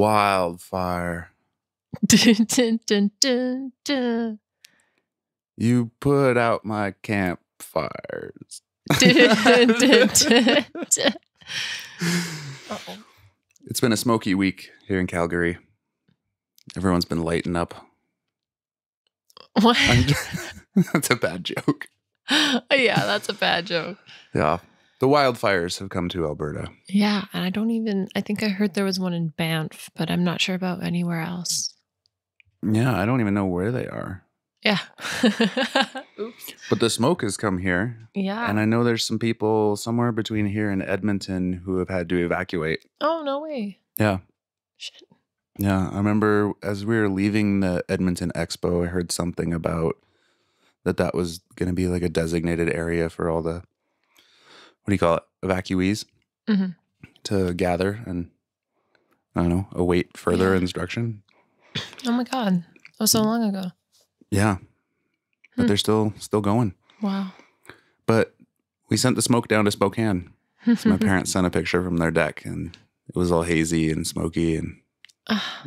Wildfire. Dun, dun, dun, dun, dun. You put out my campfires. Dun, dun, dun, dun. Uh-oh. It's been a smoky week here in Calgary. Everyone's been lighting up. What? That's a bad joke. Yeah, that's a bad joke. Yeah. The wildfires have come to Alberta. Yeah, and I think I heard there was one in Banff, but I'm not sure about anywhere else. Yeah, I don't even know where they are. Yeah. Oops. But the smoke has come here. Yeah. And I know there's some people somewhere between here and Edmonton who have had to evacuate. Oh, no way. Yeah. Shit. Yeah. I remember as we were leaving the Edmonton Expo, I heard something about that was going to be like a designated area for all the, what do you call it, evacuees to gather and, I don't know, await further instruction. Oh my God. That was so long ago. Yeah. But they're still going. Wow. But we sent the smoke down to Spokane. So my parents sent a picture from their deck and it was all hazy and smoky and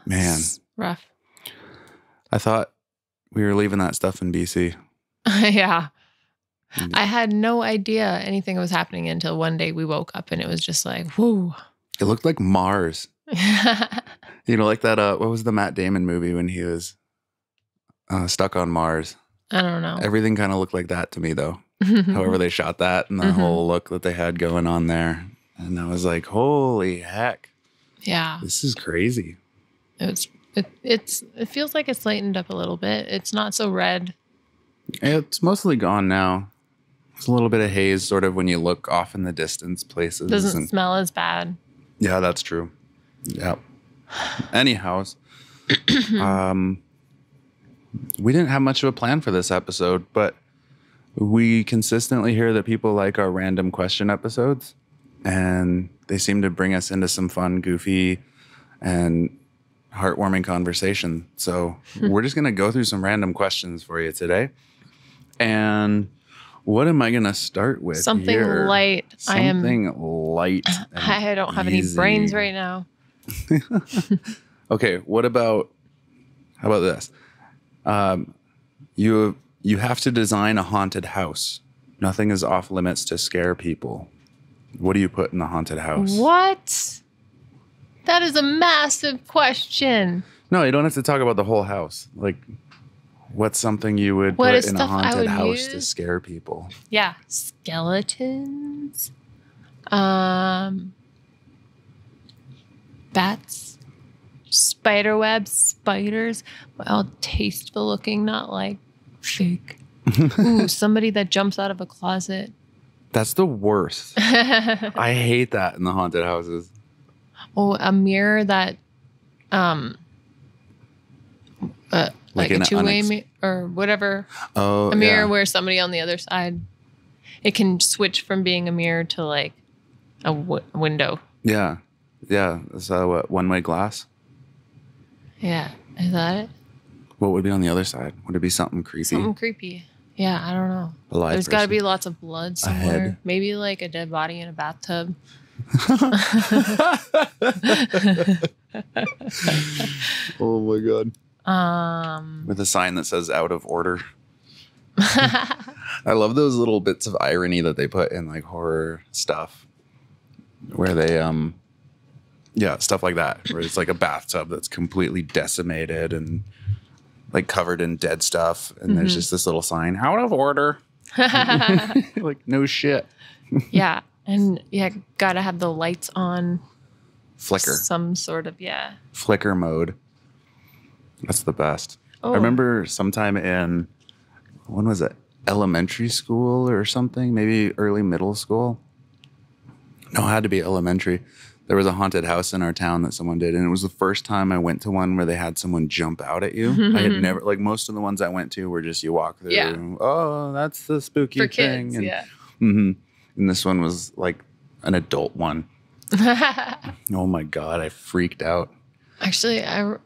man. Rough. I thought we were leaving that stuff in BC. Yeah. I had no idea anything was happening until one day we woke up and it was just like, whoo. It looked like Mars. You know, like that, what was the Matt Damon movie when he was stuck on Mars? I don't know. Everything kind of looked like that to me, though. However they shot that and the whole look that they had going on there. And I was like, holy heck. Yeah. This is crazy. It feels like it's lightened up a little bit. It's not so red. It's mostly gone now. It's a little bit of haze sort of when you look off in the distance places. Doesn't smell as bad. Yeah, that's true. Yeah. Anyhow, we didn't have much of a plan for this episode, but we consistently hear that people like our random question episodes, and they seem to bring us into some fun, goofy, and heartwarming conversation. So we're just going to go through some random questions for you today. And what am I going to start with? Something here? light. Something light. I don't have any brains right now. Okay, how about this? You have to design a haunted house. Nothing is off limits to scare people. What do you put in the haunted house? What? That is a massive question. No, you don't have to talk about the whole house. Like, what's something you would put in a haunted house to scare people? Yeah, skeletons. Bats. Spider webs, spiders. Well, tasteful looking, not like fake. Ooh, somebody that jumps out of a closet. That's the worst. I hate that in the haunted houses. Oh, a mirror that, like a two-way mirror or whatever. Oh, a mirror where somebody on the other side, it can switch from being a mirror to like a window. Yeah. Yeah. So what, one-way glass? Yeah. Is that it? What would be on the other side? Would it be something creepy? Something creepy. Yeah, I don't know. There's got to be lots of blood somewhere. Maybe like a dead body in a bathtub. Oh my God. With a sign that says out of order. I love those little bits of irony that they put in like horror stuff where they stuff like that, where it's like a bathtub that's completely decimated and like covered in dead stuff, and there's just this little sign, out of order. Like, no shit. Yeah. And gotta have the lights on. Flicker. Some sort of, Flicker mode. That's the best. Oh. I remember sometime in, when was it? Elementary school or something? Maybe early middle school? No, it had to be elementary. There was a haunted house in our town that someone did, and it was the first time I went to one where they had someone jump out at you. I had never, like most of the ones I went to were just you walk through. Yeah. Oh, that's the spooky For thing. kids, And, yeah. And this one was like an adult one. Oh my God, I freaked out. Actually, I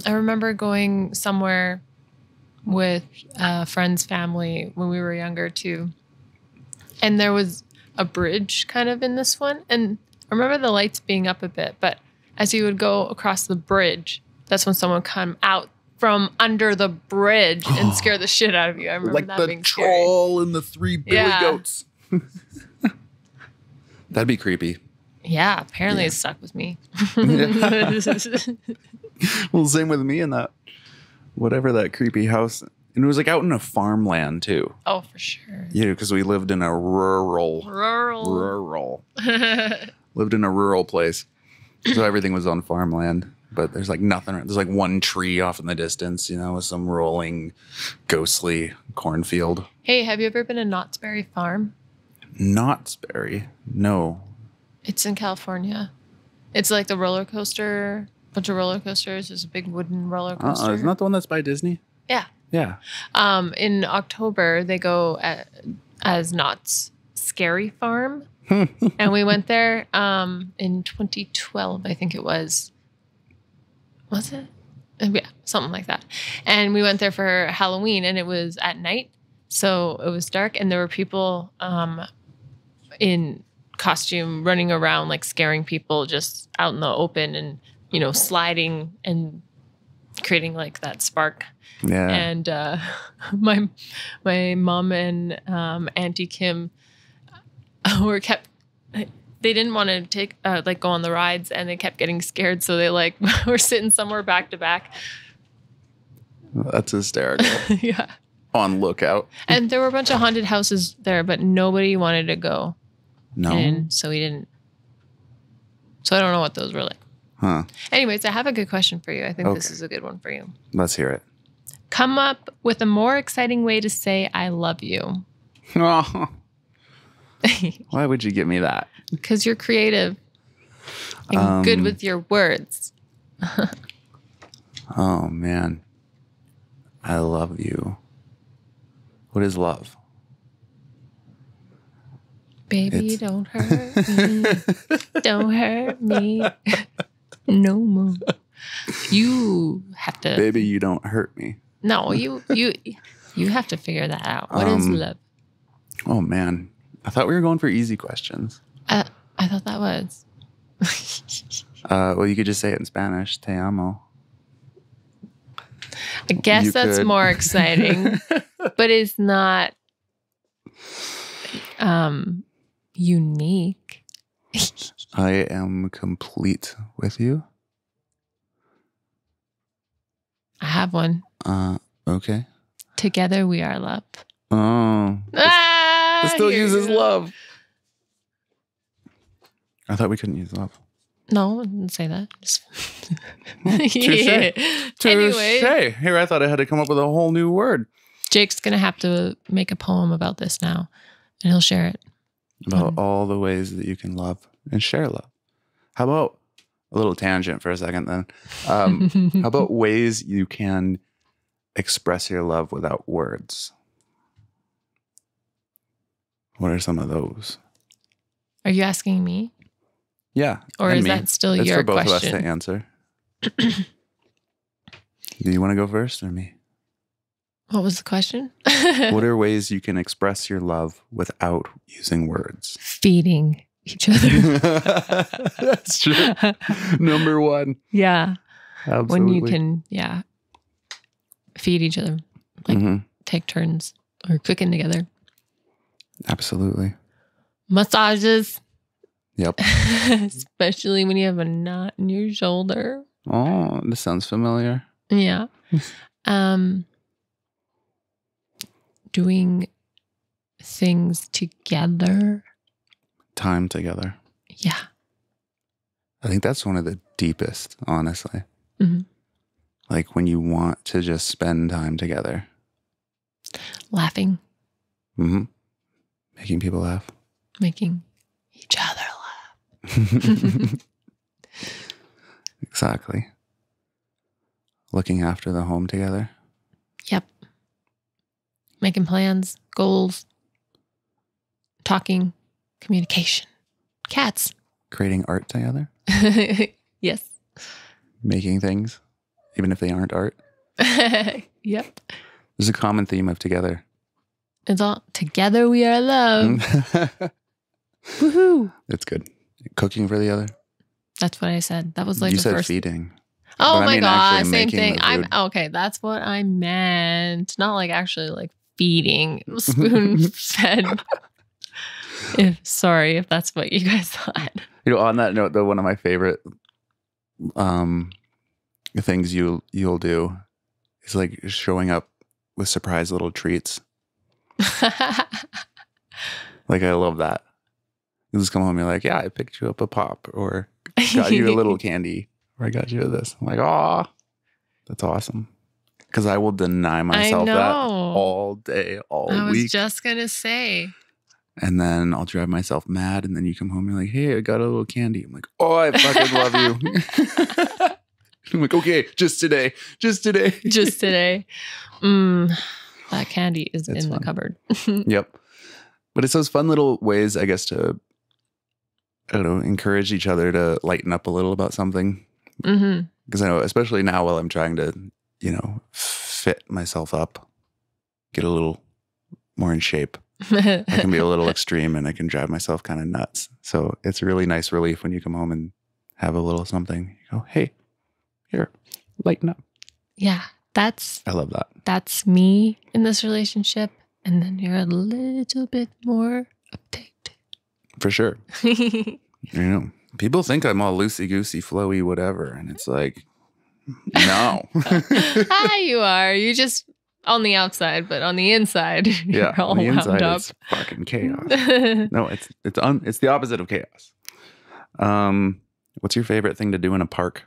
remember going somewhere with a friend's family when we were younger too. And there was a bridge kind of in this one. And I remember the lights being up a bit, but as you would go across the bridge, that's when someone come out from under the bridge and scare the shit out of you. I remember Like that the being troll and the 3 billy Yeah. goats. That'd be creepy. scary. Yeah, apparently it stuck with me. Well, same with me in that, whatever that creepy house. And it was like out in a farmland too. Oh, for sure. Yeah, because we lived in a rural. Lived in a rural place. So everything was on farmland. But there's like nothing. There's like one tree off in the distance, with some rolling, ghostly cornfield. Hey, have you ever been to Knott's Berry Farm? Knott's Berry? No. It's in California. It's like the roller coaster, bunch of roller coasters. There's a big wooden roller coaster. Isn't that the one that's by Disney? Yeah. Yeah. In October, they go as Knott's Scary Farm. And we went there in 2012, I think it was. Was it? Yeah, something like that. And we went there for Halloween, and it was at night. So it was dark, and there were people in costume running around, like scaring people just out in the open and, sliding and creating like that spark. Yeah. And my mom and Auntie Kim they didn't want to take go on the rides, and they kept getting scared, so they were sitting somewhere back to back. That's hysterical. Yeah. On lookout. And there were a bunch of haunted houses there, but nobody wanted to go. No. And so we didn't. So I don't know what those were like. Huh. Anyways, I have a good question for you. I think this Okay. is a good one for you. Let's hear it. Come up with a more exciting way to say I love you. Oh, why would you give me that? Because you're creative and good with your words. Oh, man. I love you. What is love? Baby, don't hurt me. Don't hurt me. No more. You have to. Baby, you don't hurt me. No, you have to figure that out. What is love? Oh, man. I thought we were going for easy questions. I thought that was. Well, you could just say it in Spanish. Te amo. I guess You that's could. more exciting, but it's not unique. I am complete with you. I have one. Okay. Together we are love. Oh. It still here uses you go. love. I thought we couldn't use love. No, I didn't say that. Just Touche. Anyway, Touche. Here, I thought I had to come up with a whole new word. Jake's going to have to make a poem about this now, and he'll share it. About all the ways that you can love and share love. How about a little tangent for a second then? How about ways you can express your love without words? What are some of those? Are you asking me? Yeah. Or and is me. that still It's your for both question? of us to answer. Do you want to go first or me? What was the question? What are ways you can express your love without using words? Feeding each other. That's true. Number one. Yeah. Absolutely. When you can, feed each other, Mhm. take turns or cooking together. Absolutely. Massages, Yep. especially when you have a knot in your shoulder. Oh, this sounds familiar. Yeah. Doing things together. Time together. Yeah. I think that's one of the deepest, honestly. Mhm. Like when you want to just spend time together. Laughing, Mm-hmm. Making people laugh. making each other laugh. Exactly. Looking after the home together. Yep. Making plans, goals, talking, communication. Cats. Creating art together. Yes. Making things, even if they aren't art. Yep. There's a common theme of together. It's all together we are love. Woohoo. It's good. Cooking for the other. That's what I said. That was like you the said first. feeding. Oh But I my mean god, actually same making thing. the I'm food. okay. That's what I meant. Not like actually like feeding, spoon fed. Sorry if that's what you guys thought. You know, on that note, though, one of my favorite things you'll do is like showing up with surprise little treats. Like I love that. You just come home, you're like, yeah, I picked you up a pop, or got you a little candy, or I got you this. I'm like, oh, that's awesome. Because I will deny myself that all day, all I was week. just gonna say. And then I'll drive myself mad. And then you come home, you're like, hey, I got a little candy. I'm like, oh, I fucking love you. I'm like, okay, just today. Just today. That candy is It's in fun. the cupboard. Yep. But it's those fun little ways, I guess, to, I don't know, encourage each other to lighten up a little about something. Mm-hmm. Because I know, especially now while I'm trying to, you know, fit myself up, get a little more in shape. I can be a little extreme and I can drive myself kind of nuts. So it's a really nice relief when you come home and have a little something. You go, hey, here, lighten up. Yeah, I love that. That's me in this relationship. And then you're a little bit more uptight. For sure. You know, people think I'm all loosey-goosey, flowy, whatever. And it's like, no. You are. You just on the outside, but on the inside, you're Yeah, all on the inside, wound up. it's fucking chaos. No, it's the opposite of chaos. What's your favorite thing to do in a park?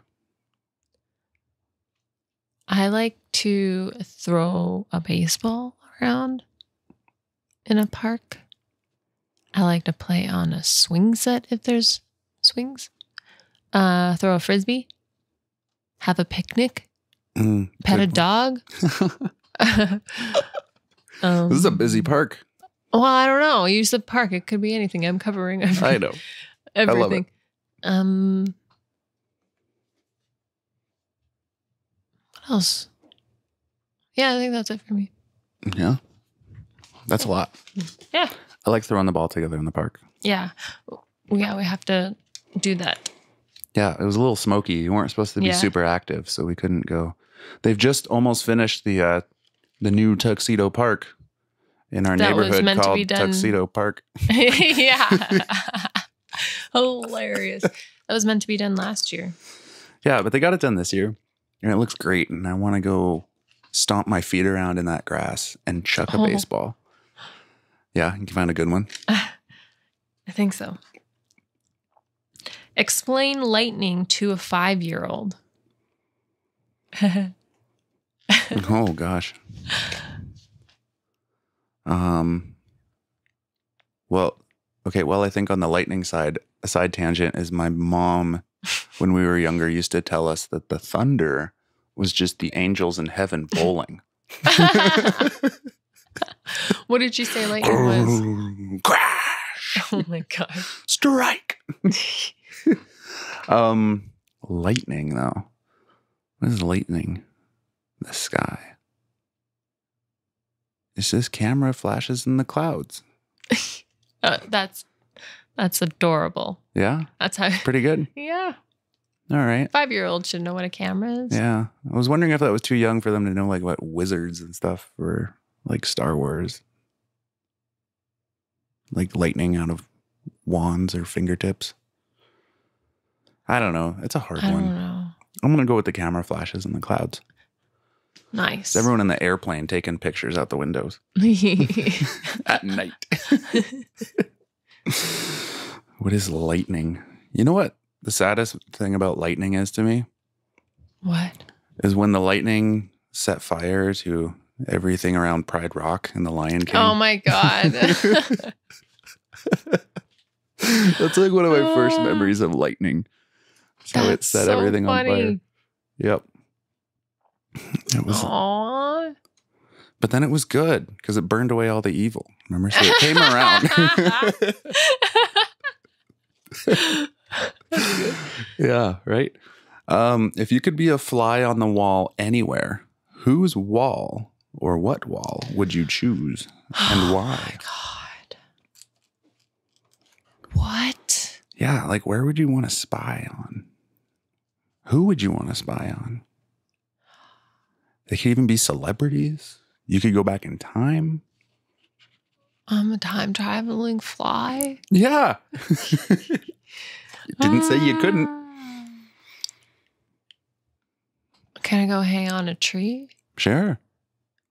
I like to throw a baseball around in a park. I like to play on a swing set if there's swings. Throw a frisbee. Have a picnic. Pet a dog. This is a busy park. Well, I don't know. Use the park. It could be anything. I'm covering I know. everything. I love it. What else? Yeah, I think that's it for me. Yeah. That's a lot. Yeah. I like throwing the ball together in the park. Yeah. Yeah, we have to do that. Yeah, it was a little smoky. You weren't supposed to be super active, so we couldn't go. They've just almost finished the new Tuxedo Park in our neighborhood called Tuxedo Park. Yeah. Hilarious. That was meant to be done last year. Yeah, but they got it done this year. And it looks great. And I want to go stomp my feet around in that grass and chuck a baseball. Yeah, you can find a good one. I think so. Explain lightning to a 5-year-old. Oh gosh. Well, okay. Well, I think on the lightning side, a side tangent is my mom, when we were younger, used to tell us that the thunder was just the angels in heaven bowling. What did you say lightning was? Crash! Oh my God. Strike! Lightning, though. What is lightning? The sky. It's just camera flashes in the clouds. That's adorable. Yeah? That's how. Pretty good. Yeah. All right. 5-year-old should know what a camera is. Yeah. I was wondering if that was too young for them to know like what wizards and stuff were, like Star Wars. Like lightning out of wands or fingertips. I don't know. It's a hard one. I don't know. I'm going to go with the camera flashes in the clouds. Nice. It's everyone in the airplane taking pictures out the windows at night. What is lightning? You know what the saddest thing about lightning is to me? What? Is when the lightning set fire to everything around Pride Rock and the Lion King. Oh my God. That's like one of my first memories of lightning. How it set so everything funny. on fire. Yep. It was. Aww. But then it was good because it burned away all the evil. Remember? So it came around. Yeah, right. If you could be a fly on the wall anywhere, whose wall or what wall would you choose and why? Oh my God. What? Yeah, like where would you want to spy on? Who would you want to spy on? They could even be celebrities. You could go back in time. I'm a time traveling fly. Yeah. Didn't say you couldn't. Can I go hang on a tree Sure.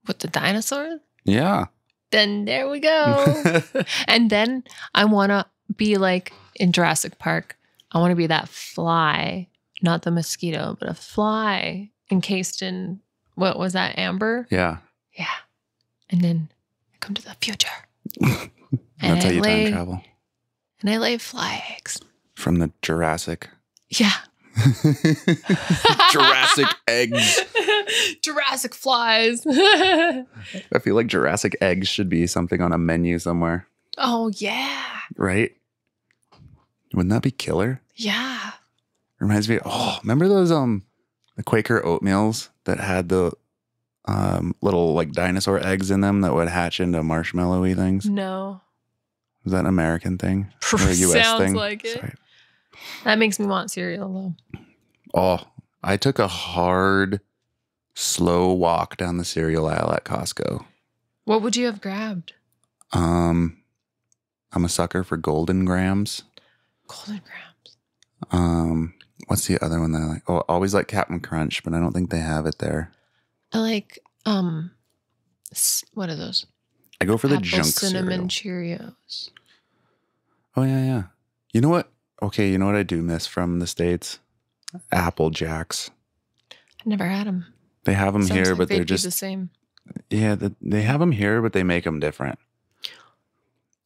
with the dinosaurs? Yeah. Then there we go. And then I want to be like in Jurassic Park. I want to be that fly, not the mosquito, but a fly encased in, what was that, amber? Yeah. Yeah. And then I come to the future. That's how you time travel. And I lay fly eggs. From the Jurassic. Yeah. Jurassic eggs. Jurassic flies. I feel like Jurassic eggs should be something on a menu somewhere. Oh, yeah. Right? Wouldn't that be killer? Yeah. Reminds me, remember those the Quaker oatmeals that had the little like dinosaur eggs in them that would hatch into marshmallowy things? No. Is that an American thing? Or a US Sounds thing? like it. Sorry. That makes me want cereal, though. Oh, I took a hard, slow walk down the cereal aisle at Costco. What would you have grabbed? I'm a sucker for Golden Grams. Golden Grams. What's the other one that I like? Oh, I always like Captain Crunch, but I don't think they have it there. I like, what are those? I go for the Apple junk cinnamon cereal. Cheerios. Oh, yeah. You know what? Okay, you know what I do miss from the States? Apple Jacks. I never had them. They have them here, but they're just the same. Yeah, they have them here, but they make them different.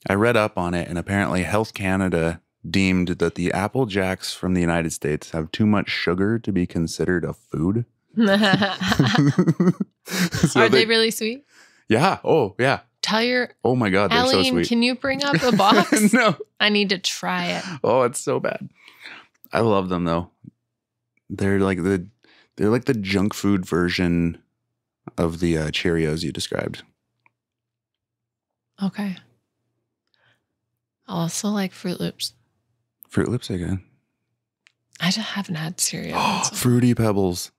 I read up on it, and apparently Health Canada deemed that the Apple Jacks from the United States have too much sugar to be considered a food. Are they really sweet? Yeah. Oh, yeah. Tell your Oh my God, they're Aline, so sweet. can you bring up a box? No. I need to try it. Oh, it's so bad. I love them though. They're like the junk food version of the Cheerios you described. Okay. I also like Fruit Loops. Fruit Loops are good. I just haven't had cereal. So. Fruity Pebbles.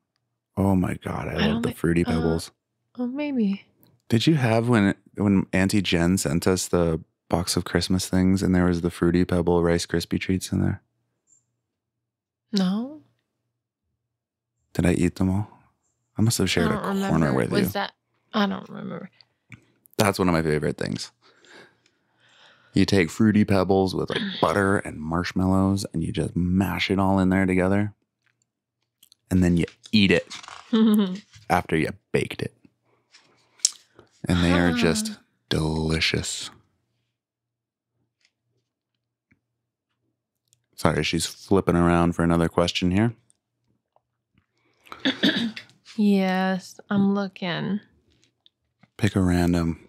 Oh my God, I love the like- Fruity Pebbles. Oh, maybe. Did you have when Auntie Jen sent us the box of Christmas things and there was the Fruity Pebble Rice Krispie treats in there? No. Did I eat them all? I must have shared a corner with you. Was that? I don't remember. That's one of my favorite things. You take Fruity Pebbles with like butter and marshmallows and you just mash it all in there together. And then you eat it after you baked it. And they are just delicious. Sorry, she's flipping around for another question here. Yes, I'm looking. Pick a random.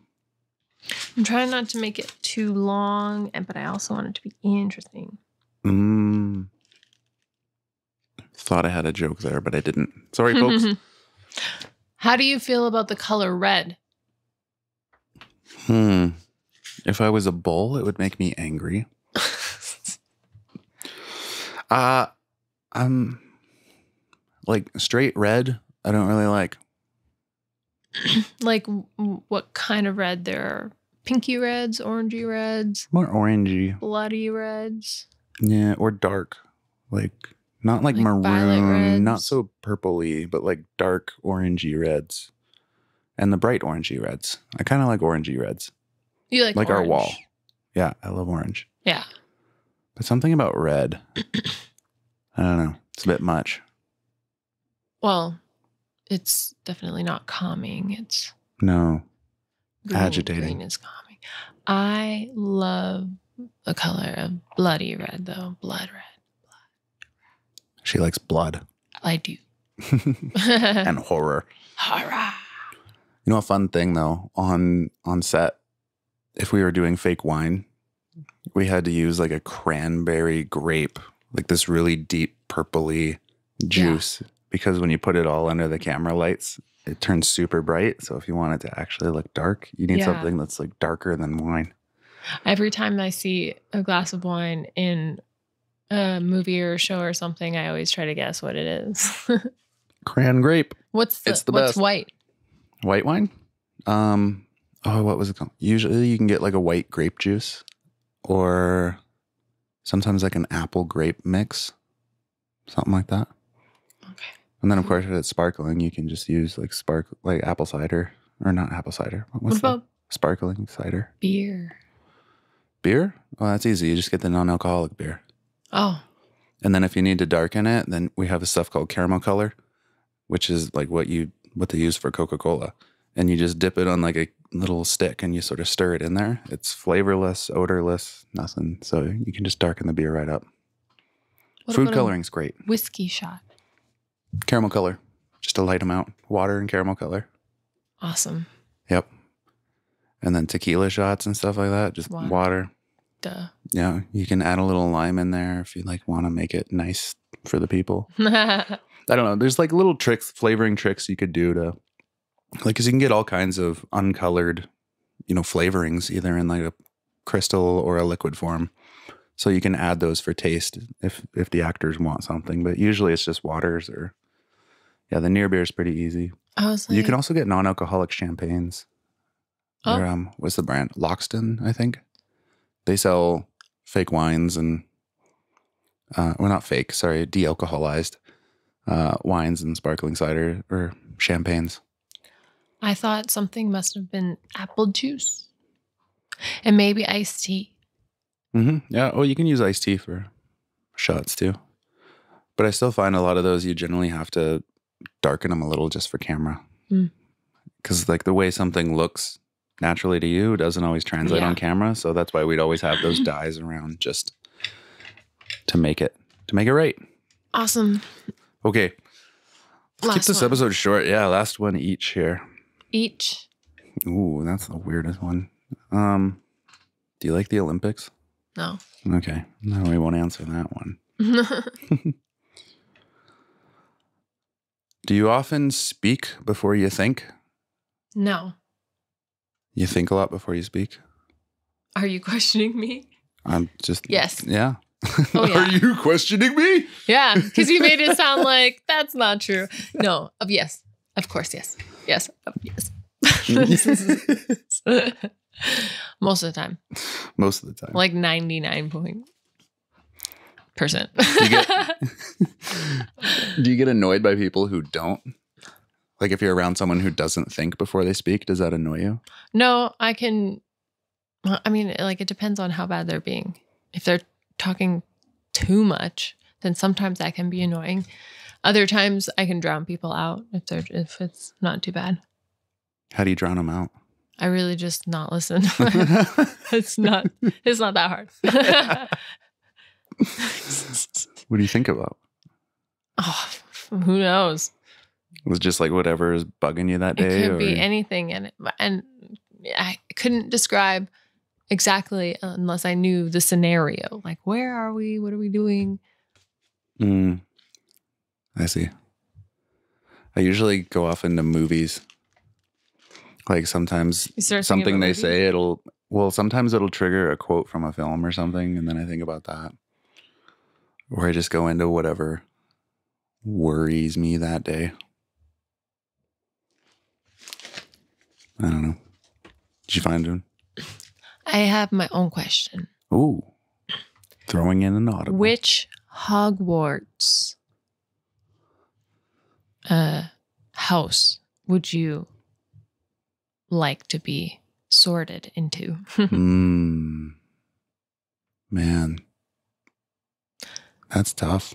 I'm trying not to make it too long, but I also want it to be interesting. Thought I had a joke there, but I didn't. Sorry, folks. How do you feel about the color red? If I was a bull, it would make me angry. I'm like straight red. I don't really like. Like what kind of red? There are pinky reds, orangey reds, More orangey. bloody reds. Yeah, or dark. Like not like Like violet maroon, reds. not so purpley, but like dark orangey reds. And the bright orangey reds. I kind of like orangey reds. You like our orange. wall. Yeah, I love orange. Yeah. But something about red. I don't know. It's a bit much. Well, it's definitely not calming. It's No. green. Agitating. Green is calming. I love the color of bloody red, though. Blood red. She likes blood I do. and horror. Horror. You know, a fun thing though, on set, if we were doing fake wine, we had to use like a cranberry grape, like this really deep purpley juice, because when you put it all under the camera lights, it turns super bright. So if you want it to actually look dark, you need Yeah. something that's like darker than wine. Every time I see a glass of wine in a movie or a show or something, I always try to guess what it is. Cran grape. What's It's the what's best. white? White wine? What was it called? Usually you can get like a white grape juice or sometimes like an apple grape mix. Something like that. Okay. And then of course if it's sparkling, you can just use like apple cider. Or not apple cider. What about sparkling cider? beer? Beer? Oh, that's easy. You just get the non-alcoholic beer. Oh. And then if you need to darken it, then we have a stuff called caramel color, which is like what they use for Coca-Cola. And you just dip it on like a little stick and you sort of stir it in there. It's flavorless, odorless, nothing. So you can just darken the beer right up. What Food about a coloring's great. whiskey shot? Caramel color, just a light amount. Water and caramel color. Awesome. Yep. And then tequila shots and stuff like that, just water. Duh. Yeah, you can add a little lime in there if you like want to make it nice for the people. I don't know. There's like little tricks, flavoring tricks you could do to, like, because you can get all kinds of uncolored, flavorings either in like a crystal or a liquid form. So you can add those for taste if the actors want something. But usually it's just waters or, the near beer is pretty easy. I was like, You can also get non-alcoholic champagnes. Oh. What's the brand? Loxton, I think. They sell fake wines and, well, not fake, sorry, de-alcoholized wines and sparkling cider or champagnes. I thought something must have been apple juice and maybe iced tea. Mm-hmm. Yeah. Oh, you can use iced tea for shots too. But I still find a lot of those you generally have to darken them a little just for camera. Because like the way something looks naturally to you doesn't always translate on camera. So that's why we'd always have those dyes around just to make it right. Awesome. Okay. Let's keep this one. episode short. Yeah, last one each here. Each. Ooh, that's the weirdest one. Do you like the Olympics? No. Okay. No, we won't answer that one. Do you often speak before you think? No. You think a lot before you speak? Are you questioning me? I'm just... Yes. Yeah. Oh, yeah. Are you questioning me? Yeah, because you made it sound like that's not true. No. Yes. Of course, yes. Yes. Yes. Most of the time. Most of the time. Like 99%. Do you get annoyed by people who don't? Like if you're around someone who doesn't think before they speak, does that annoy you? No, I mean, like it depends on how bad they're being. If they're talking too much, then sometimes that can be annoying. Other times I can drown people out if it's not too bad. How do you drown them out? I really just not listen. It's not that hard. What do you think about? Oh, who knows? It was just like whatever is bugging you that day? It could be anything. And I couldn't describe exactly unless I knew the scenario. Like, where are we? What are we doing? I see. I usually go off into movies. Like sometimes something they say, sometimes it'll trigger a quote from a film or something. And then I think about that. Or I just go into whatever worries me that day. I don't know. Did you find one? I have my own question. Ooh. Throwing in an audible. Which Hogwarts house would you like to be sorted into? Man. That's tough.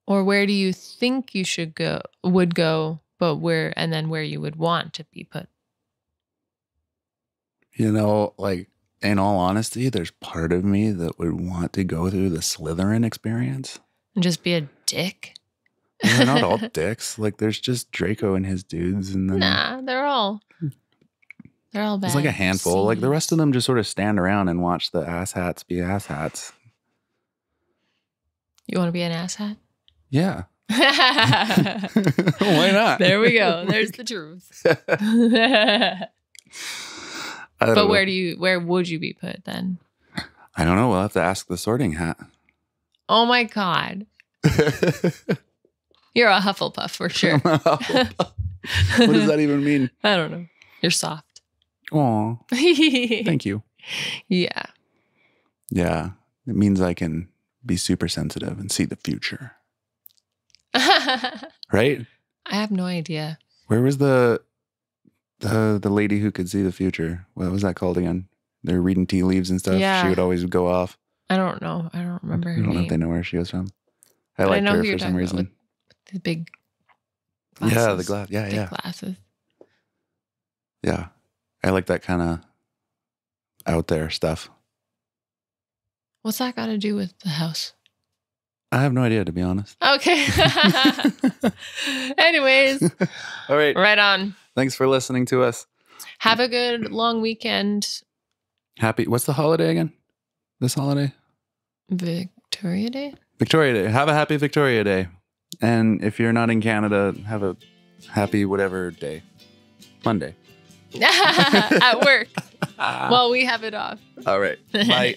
Or where do you think you would go, but where you would want to be put? Like in all honesty, there's part of me that would want to go through the Slytherin experience. And just be a dick? They're not all dicks. Like there's just Draco and his dudes, and then they're all bad. There's like a handful. Like the rest of them just sort of stand around and watch the asshats be asshats. You want to be an asshat? Yeah. Why not? There we go. There's the truth. But where would you be put then? I don't know. We'll have to ask the Sorting Hat. Oh my God. You're a Hufflepuff for sure. What does that even mean? I don't know. You're soft. Aw, thank you. Yeah. Yeah, it means I can be super sensitive and see the future. I Right? have no idea. Where was the lady who could see the future? What was that called again? They're reading tea leaves and stuff. Yeah. She would always go off. I don't know. I don't remember I her don't know if they name. know where she was from. I But liked know her who you're for some talking reason. about with the big Yeah, glasses. the glass. Yeah, Big yeah. glasses. Yeah. I like that kind of out there stuff. What's that got to do with the house? I have no idea, to be honest. Okay. Anyways, All right. right on. Thanks for listening to us. Have a good long weekend. What's the holiday again? This holiday? Victoria Day? Victoria Day. Have a happy Victoria Day. And if you're not in Canada, have a happy whatever day. Monday. At work. Well, we have it off. All right. Bye.